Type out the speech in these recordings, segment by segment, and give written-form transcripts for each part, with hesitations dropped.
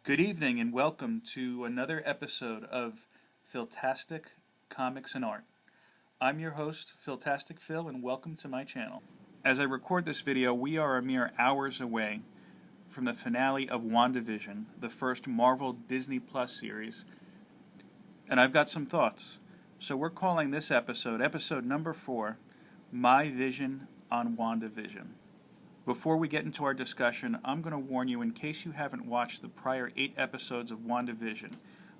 Good evening and welcome to another episode of Philtastic Comics and Art. I'm your host, Philtastic Phil, and welcome to my channel. As I record this video, we are a mere hours away from the finale of WandaVision, the first Marvel Disney Plus series, and I've got some thoughts. So we're calling this episode number 4, My Vision on WandaVision. Before we get into our discussion, I'm going to warn you in case you haven't watched the prior 8 episodes of WandaVision.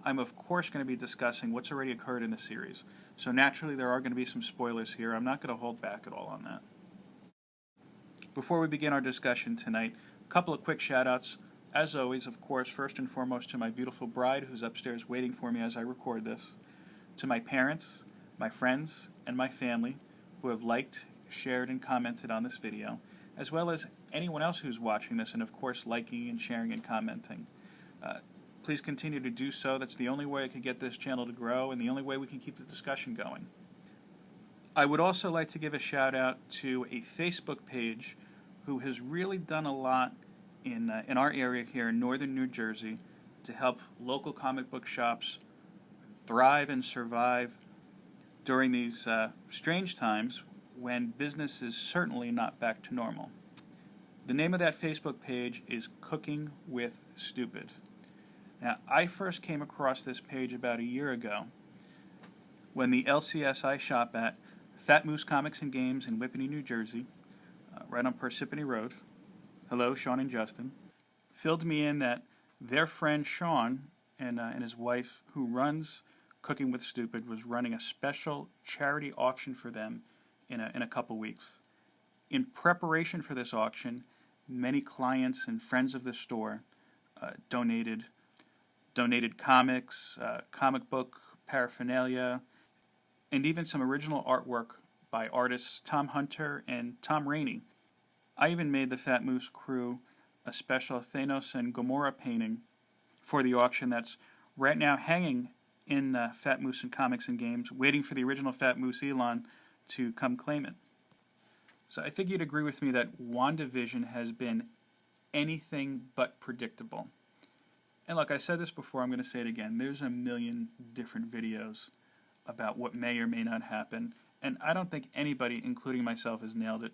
I'm of course going to be discussing what's already occurred in the series, so naturally there are going to be some spoilers here. I'm not going to hold back at all on that. Before we begin our discussion tonight, a couple of quick shout-outs. As always, of course, first and foremost to my beautiful bride who's upstairs waiting for me as I record this, to my parents, my friends, and my family who have liked, shared, and commented on this video, as well as anyone else who's watching this and, of course, liking and sharing and commenting. Please continue to do so. That's the only way I can get this channel to grow and the only way we can keep the discussion going. I would also like to give a shout-out to a Facebook page who has really done a lot in our area here in northern New Jersey to help local comic book shops thrive and survive during these strange times when business is certainly not back to normal. The name of that Facebook page is Cooking with Stupid. Now, I first came across this page about a year ago when the LCS I shop at, Fat Moose Comics and Games in Whippany, New Jersey, right on Parsippany Road, hello, Sean and Justin, filled me in that their friend Sean and his wife, who runs Cooking with Stupid, was running a special charity auction for them in a couple weeks. In preparation for this auction, many clients and friends of the store donated comics, comic book paraphernalia, and even some original artwork by artists Tom Hunter and Tom Rainey. I even made the Fat Moose crew a special Thanos and Gamora painting for the auction that's right now hanging in Fat Moose and Comics and Games, waiting for the original Fat Moose Elon to come claim it. So I think you'd agree with me that WandaVision has been anything but predictable. And like I said this before, I'm going to say it again. There's a million different videos about what may or may not happen, and I don't think anybody, including myself, has nailed it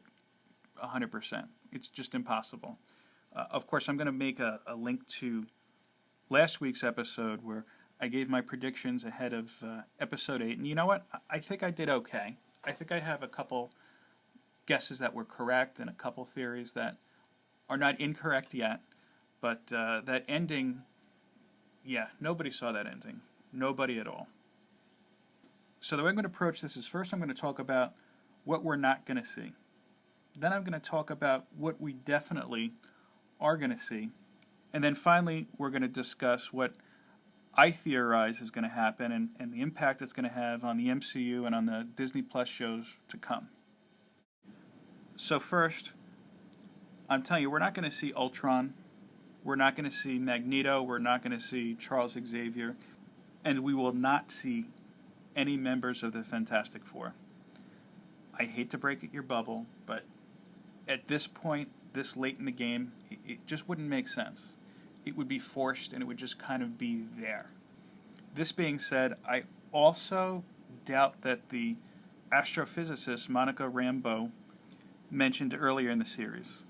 100%. It's just impossible. Of course, I'm going to make a link to last week's episode where I gave my predictions ahead of episode 8, and you know what? I think I did okay. I think I have a couple guesses that were correct and a couple theories that are not incorrect yet. But that ending, yeah, nobody saw that ending. Nobody at all. So the way I'm going to approach this is first I'm going to talk about what we're not going to see. Then I'm going to talk about what we definitely are going to see. And then finally we're going to discuss what I theorize is going to happen and the impact it's going to have on the MCU and on the Disney Plus shows to come. So first, I'm telling you, we're not going to see Ultron, we're not going to see Magneto, we're not going to see Charles Xavier, and we will not see any members of the Fantastic Four. I hate to break your bubble, but at this point, this late in the game, it just wouldn't make sense. It would be forced, and it would just kind of be there. This being said, I also doubt that the astrophysicist Monica Rambeau mentioned earlier in the series.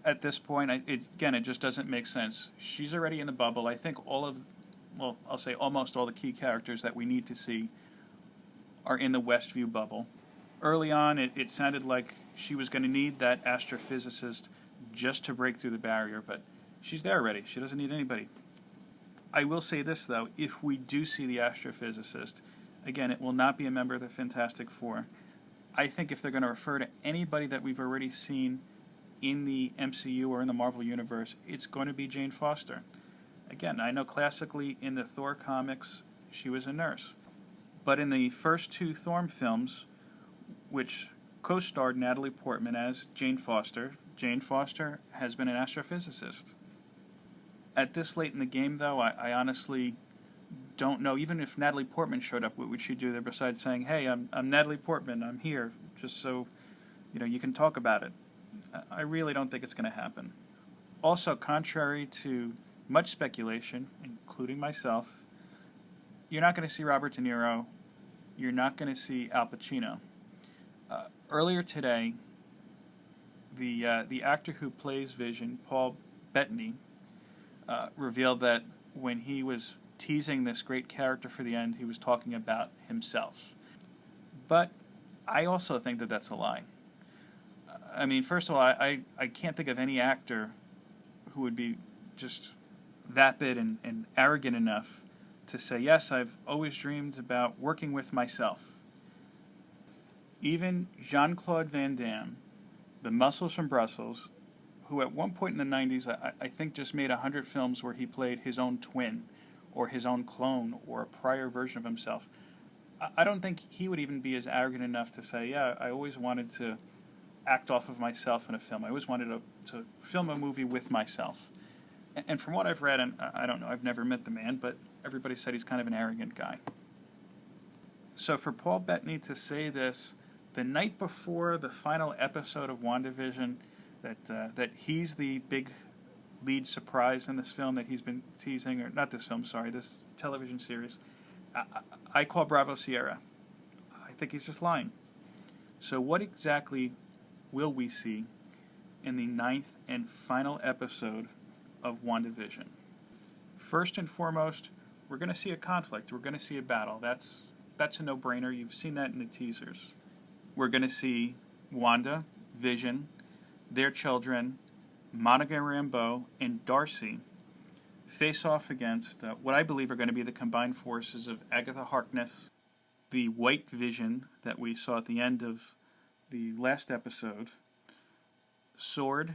At this point, it just doesn't make sense. She's already in the bubble. I think I'll say almost all the key characters that we need to see are in the Westview bubble. Early on, it sounded like she was going to need that astrophysicist just to break through the barrier, but she's there already. She doesn't need anybody. I will say this, though. If we do see the astrophysicist, again, it will not be a member of the Fantastic Four. I think if they're going to refer to anybody that we've already seen in the MCU or in the Marvel Universe, it's going to be Jane Foster. Again, I know classically in the Thor comics, she was a nurse. But in the first 2 Thor films, which co-starred Natalie Portman as Jane Foster has been an astrophysicist. At this late in the game, though, I honestly don't know. Even if Natalie Portman showed up, what would she do there besides saying, "Hey, I'm Natalie Portman. I'm here," just so you can talk about it. I really don't think it's going to happen. Also, contrary to much speculation, including myself. You're not going to see Robert De Niro. You're not going to see Al Pacino. Earlier today, the actor who plays Vision, Paul Bettany, revealed that when he was teasing this great character for the end, he was talking about himself. But I also think that that's a lie. I mean, first of all, I can't think of any actor who would be just vapid and arrogant enough to say, yes, I've always dreamed about working with myself. Even Jean-Claude Van Damme, the Muscles from Brussels, who at one point in the 90s, I think just made 100 films where he played his own twin or his own clone or a prior version of himself. I don't think he would even be as arrogant enough to say, yeah, I always wanted to act off of myself in a film. I always wanted to film a movie with myself. And from what I've read, and I don't know, I've never met the man, but everybody said he's kind of an arrogant guy. So for Paul Bettany to say this the night before the final episode of WandaVision, that he's the big lead surprise in this film that he's been teasing, or not this film, sorry, this television series, I call Bravo Sierra. I think he's just lying. So what exactly will we see in the 9th and final episode of WandaVision? First and foremost, we're going to see a conflict. We're going to see a battle. That's a no-brainer. You've seen that in the teasers. We're going to see Wanda, Vision, their children, Monica Rambeau, and Darcy face off against what I believe are going to be the combined forces of Agatha Harkness, the White Vision that we saw at the end of the last episode, Sword,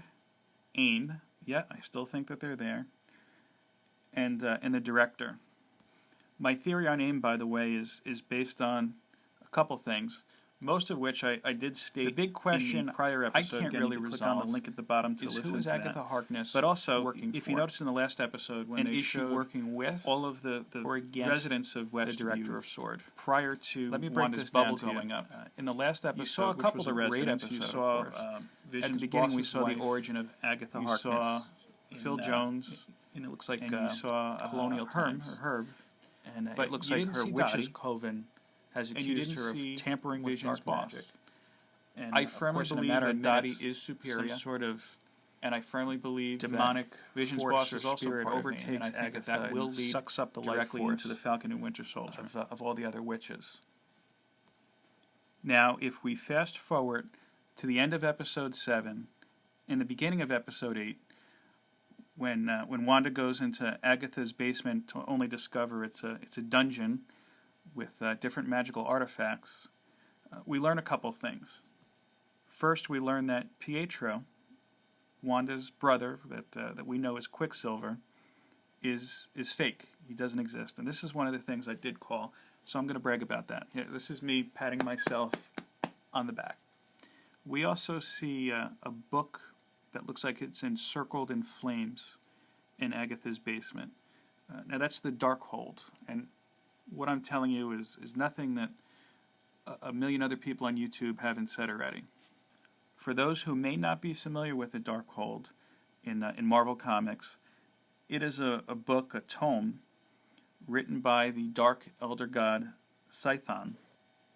AIM, yeah, I still think that they're there, and the director. My theory on AIM, by the way, is based on a couple things, most of which I did state. The big question in the prior episode, I can't really resolve, on the link at the bottom to listen to that. Who is Agatha Harkness? But also, if you noticed in the last episode, when they showed working with all of the residents of Westview, the director of Sword, prior to Wanda's bubble going up. In the last episode, you saw a couple of the residents. You saw Vision's at the beginning. We saw the origin of Agatha Harkness. You saw Phil Jones, and it looks like you saw Colonial Times, Herb, and it looks like her witch's coven has accused her of tampering with Vision's boss. And I firmly believe that Dottie is superior, and I firmly believe demonic Vision's boss is also spirit overtakes Agatha. That will lead sucks up the directly into the Falcon and Winter Soldier of all the other witches. Now, if we fast forward to the end of episode 7, in the beginning of episode 8, when Wanda goes into Agatha's basement to only discover it's a dungeon with different magical artifacts, we learn a couple things. First, we learn that Pietro, Wanda's brother, that we know as Quicksilver, is fake. He doesn't exist. And this is one of the things I did call, so I'm going to brag about that. Here, this is me patting myself on the back. We also see a book that looks like it's encircled in flames in Agatha's basement. Now that's the Darkhold, and what I'm telling you is nothing that a million other people on YouTube haven't said already. For those who may not be familiar with the Darkhold in Marvel Comics, it is a book, a tome, written by the Dark Elder God Scython.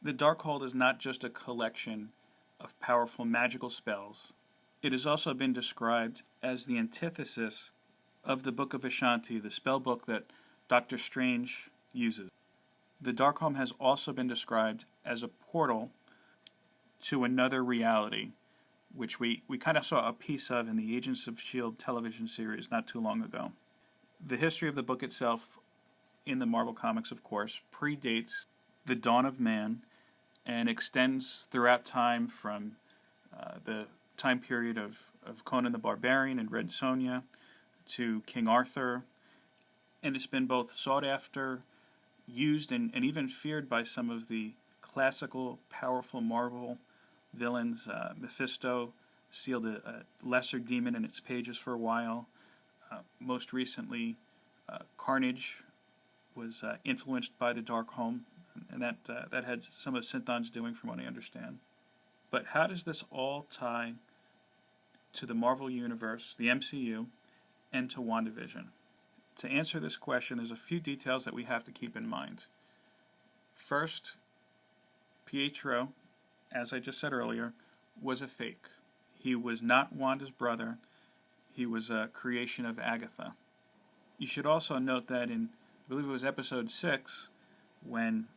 The Darkhold is not just a collection of powerful magical spells. It has also been described as the antithesis of the Book of Ashanti, the spell book that Doctor Strange uses. The Darkhold has also been described as a portal to another reality, which we kind of saw a piece of in the Agents of S.H.I.E.L.D. television series not too long ago. The history of the book itself, in the Marvel Comics, of course, predates the dawn of man and extends throughout time from the time period of Conan the Barbarian and Red Sonja to King Arthur, and it's been both sought after, used, and even feared by some of the classical, powerful Marvel villains. Mephisto sealed a lesser demon in its pages for a while. Most recently, Carnage was influenced by the Darkhold, and that had some of Synthon's doing, from what I understand. But how does this all tie to the Marvel Universe, the MCU, and to WandaVision? To answer this question, there's a few details that we have to keep in mind. First, Pietro, as I just said earlier, was a fake. He was not Wanda's brother. He was a creation of Agatha. You should also note that in, I believe it was episode 6, when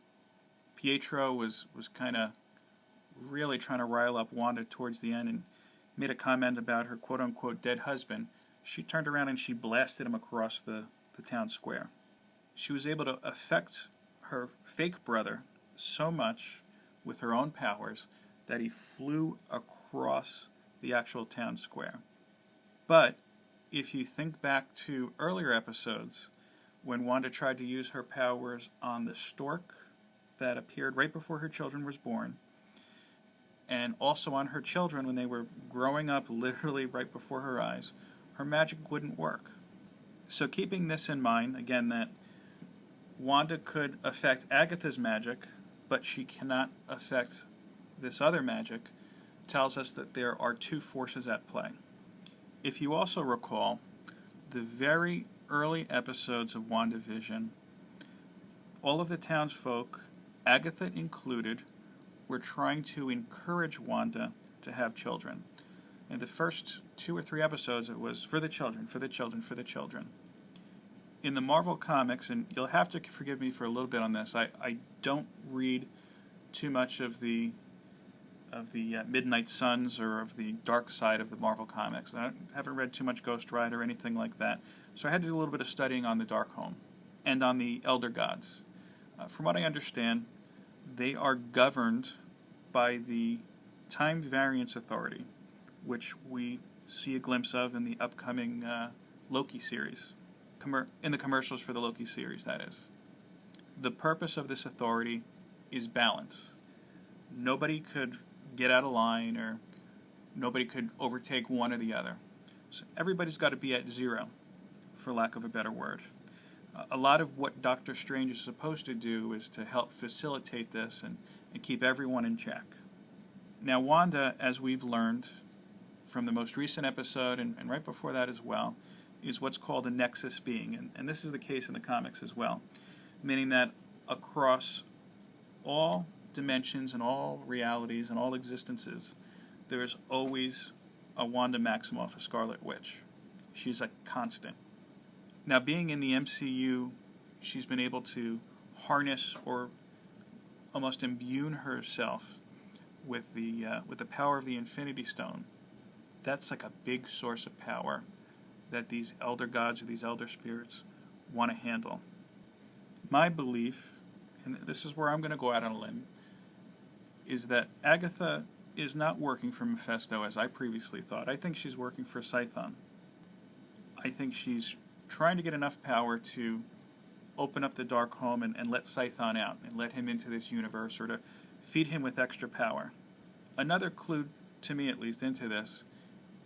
Pietro was kind of really trying to rile up Wanda towards the end and made a comment about her quote-unquote dead husband, she turned around and she blasted him across the town square. She was able to affect her fake brother so much with her own powers that he flew across the actual town square. But if you think back to earlier episodes, when Wanda tried to use her powers on the stork that appeared right before her children was born, and also on her children when they were growing up literally right before her eyes, her magic wouldn't work. So keeping this in mind, again, that Wanda could affect Agatha's magic, but she cannot affect this other magic, tells us that there are two forces at play. If you also recall, the very early episodes of WandaVision, all of the townsfolk, Agatha included, were trying to encourage Wanda to have children. In the first 2 or 3 episodes, it was for the children, for the children, for the children. In the Marvel comics, and you'll have to forgive me for a little bit on this, I don't read too much of the Midnight Suns or of the dark side of the Marvel comics. I haven't read too much Ghost Rider or anything like that. So I had to do a little bit of studying on the Darkhold and on the Elder Gods. From what I understand, they are governed by the Time Variance Authority, which we see a glimpse of in the upcoming Loki series, in the commercials for the Loki series, that is. The purpose of this authority is balance. Nobody could get out of line, or nobody could overtake one or the other. So everybody's got to be at zero, for lack of a better word. A lot of what Doctor Strange is supposed to do is to help facilitate this and keep everyone in check. Now, Wanda, as we've learned from the most recent episode, and right before that as well, is what's called a nexus being. And this is the case in the comics as well, meaning that across all dimensions and all realities and all existences, there is always a Wanda Maximoff, a Scarlet Witch. She's a constant. Now, being in the MCU, she's been able to harness or almost imbue herself with the power of the Infinity Stone. That's like a big source of power that these elder gods or these elder spirits want to handle. My belief, and this is where I'm going to go out on a limb, is that Agatha is not working for Mephisto as I previously thought. I think she's working for Scython. I think she's trying to get enough power to open up the Darkhold and let Scython out and let him into this universe, or to feed him with extra power. Another clue, to me at least, into this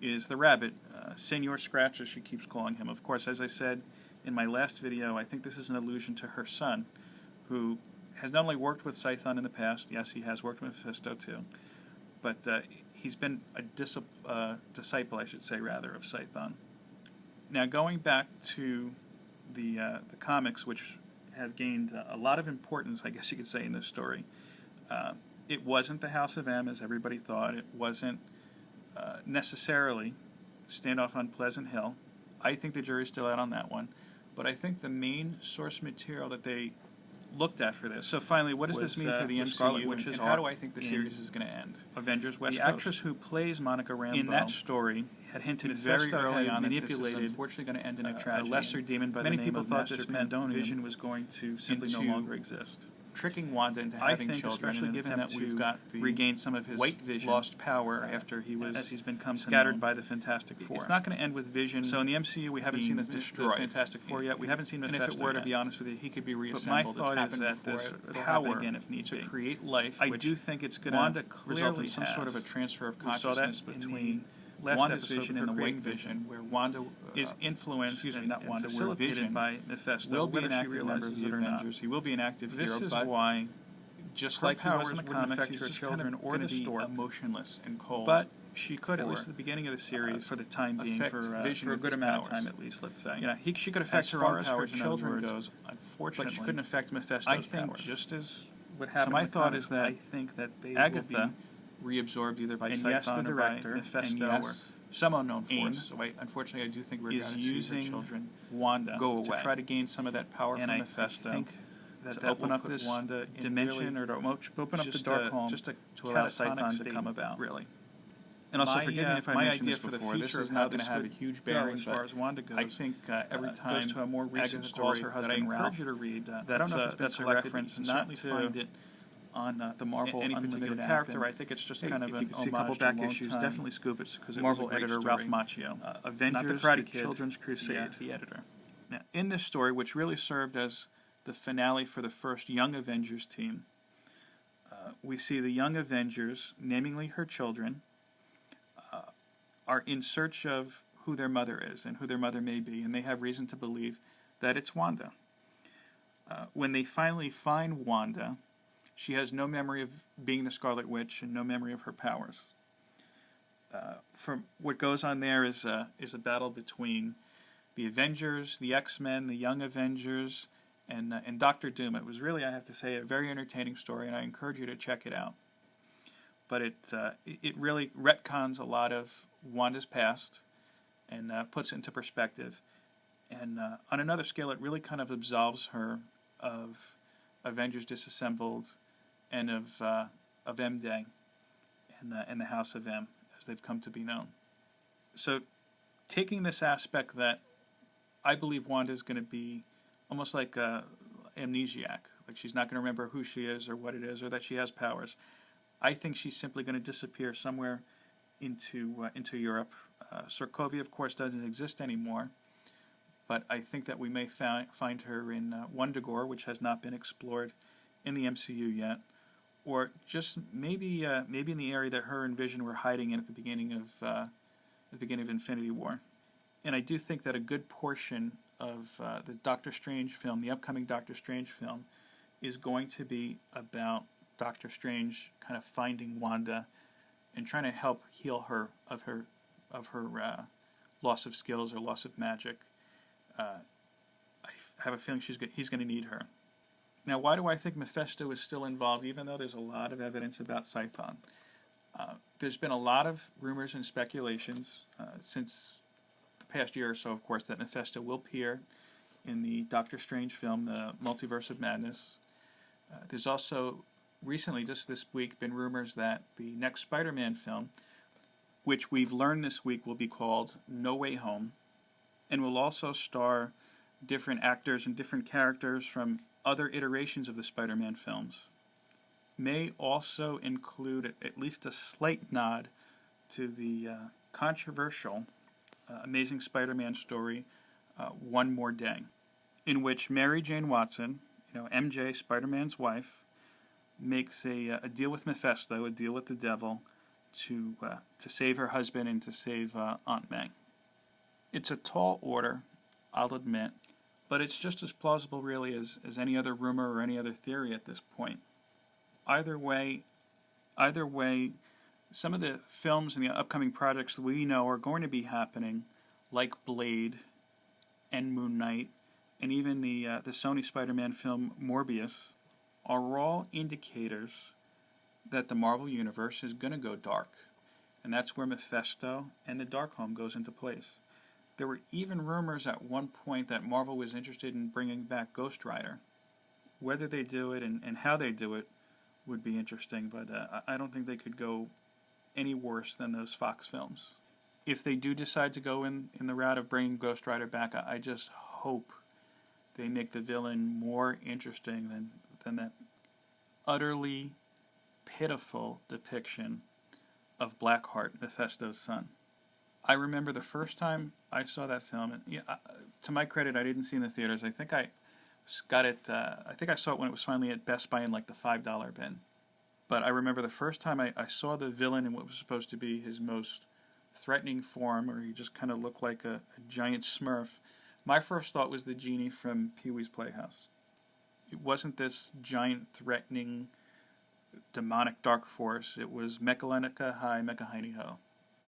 is the rabbit, Senor Scratch, as she keeps calling him. Of course, as I said in my last video, I think this is an allusion to her son, who has not only worked with Scython in the past, yes, he has worked with Mephisto too, but he's been a disciple, I should say, rather, of Scython. Now, going back to the comics, which have gained a lot of importance, I guess you could say, in this story, it wasn't the House of M, as everybody thought. It wasn't necessarily Standoff on Pleasant Hill. I think the jury's still out on that one. But I think the main source material that they looked at for this. So finally, what does this mean for the MCU, Scarlet Witch's and how do I think the series is going to end? Avengers West Coast. The actress who plays Monica Rambeau in that story had hinted very early on that this is unfortunately going to end in a tragedy. A lesser demon by the name of Master Pandonium. Many people thought this meant Vision was going to simply no longer exist. Tricking Wanda into having children, especially given that we've got regained some of his White Vision lost power after he was, as he's become scattered by the Fantastic Four. It's not going to end with Vision. So in the MCU, we haven't seen the Fantastic Four yet. We haven't seen Mephisto. And if it were, to be honest with you, he could be reassembled. But my thought is that this power again, if need to create life. I do think it's going to result in some sort of a transfer of consciousness between Wanda's vision and the White Vision, where Wanda is influenced and not Wanda, facilitated by Mephisto. Will be an active member of the Avengers. He will be an active hero. This is why just her like he was powers in the wouldn't comics, affect he's her just children kind of or the be stork. emotionless and cold. But she could, at for, least at the beginning of the series, for the time being, affect for Vision for a with good his amount of powers. time at least, let's say. You know, she could affect As her far own as her powers, children in other goes, words, unfortunately, but she couldn't affect Mephisto's I think powers. just as what So happened my in the thought comics, is that I think that they Agatha, will be reabsorbed either by and Scython yes, the or director, by Mephisto, and yes, or some unknown AIM force. So unfortunately, I do think we're is going to see her using children Wanda go away to try to gain some of that power and from I Mephisto. think that to open will up put this Wanda in dimension, really or to open up the just dark a- home just a to allow catatonic Scython to state, come about. really. And also, My, forgive me if I my mentioned idea this for the before. future This is of how not going to this have a would huge go bearing as but far as Wanda goes. I think every goes time to a more recent Agatha calls story her that I husband encourage Ralph, you to read. I don't That's know if that's been a collected, reference but you can not certainly to find it on the Marvel any Unlimited particular app, character. and I think it's just if kind of you an can see a couple homage to back longtime issues, definitely scoop it because it Marvel was a great editor story. Ralph Macchio, Avengers, not the Karate the Kid, Children's Crusade. the editor. Now, in this story, which really served as the finale for the first Young Avengers team, we see the Young Avengers, namely her children, are in search of who their mother is and who their mother may be, and they have reason to believe that it's Wanda. When they finally find Wanda, she has no memory of being the Scarlet Witch and no memory of her powers. From what goes on there is a battle between the Avengers, the X-Men, the Young Avengers, and Doctor Doom. It was really, I have to say, a very entertaining story, and I encourage you to check it out. But it really retcons a lot of Wanda's past and puts it into perspective. And on another scale, it really kind of absolves her of Avengers Disassembled and of M-Day and the House of M, as they've come to be known. So taking this aspect that I believe Wanda is going to be almost like amnesiac, like she's not going to remember who she is or what it is or that she has powers. I think she's simply going to disappear somewhere into Europe. Sokovia, of course, doesn't exist anymore, but I think that we may find her in Wundagore, which has not been explored in the MCU yet, or just maybe in the area that her and Vision were hiding in at the beginning of Infinity War. And I do think that a good portion of the Doctor Strange film, the upcoming Doctor Strange film, is going to be about Doctor Strange kind of finding Wanda and trying to help heal her of her loss of skills or loss of magic. I have a feeling he's going to need her. Now, why do I think Mephisto is still involved, even though there's a lot of evidence about Scython? There's been a lot of rumors and speculations since the past year or so, of course, that Mephisto will appear in the Doctor Strange film, The Multiverse of Madness. There's also recently, just this week, been rumors that the next Spider-Man film, which we've learned this week will be called No Way Home, and will also star different actors and different characters from other iterations of the Spider-Man films, may also include at least a slight nod to the controversial Amazing Spider-Man story, One More Day, in which Mary Jane Watson, MJ, Spider-Man's wife, makes a deal with Mephisto, a deal with the devil, to save her husband and to save Aunt May. It's a tall order, I'll admit, but it's just as plausible really as any other rumor or any other theory at this point. Either way, some of the films and the upcoming projects that we know are going to be happening, like Blade and Moon Knight, and even the Sony Spider-Man film Morbius, are all indicators that the Marvel Universe is going to go dark. And that's where Mephisto and the Darkhold goes into place. There were even rumors at one point that Marvel was interested in bringing back Ghost Rider. Whether they do it and how they do it would be interesting, but I don't think they could go any worse than those Fox films. If they do decide to go in the route of bringing Ghost Rider back, I just hope they make the villain more interesting than that utterly pitiful depiction of Blackheart, Mephisto's son. I remember the first time I saw that film, and to my credit, I didn't see it in the theaters. I think I got it. I think I saw it when it was finally at Best Buy in like the $5 bin. But I remember the first time I saw the villain in what was supposed to be his most threatening form, where he just kind of looked like a giant Smurf. My first thought was the genie from Pee-wee's Playhouse. It wasn't this giant, threatening demonic dark force. It was Mechalenica Hi Mecha Heiny Ho.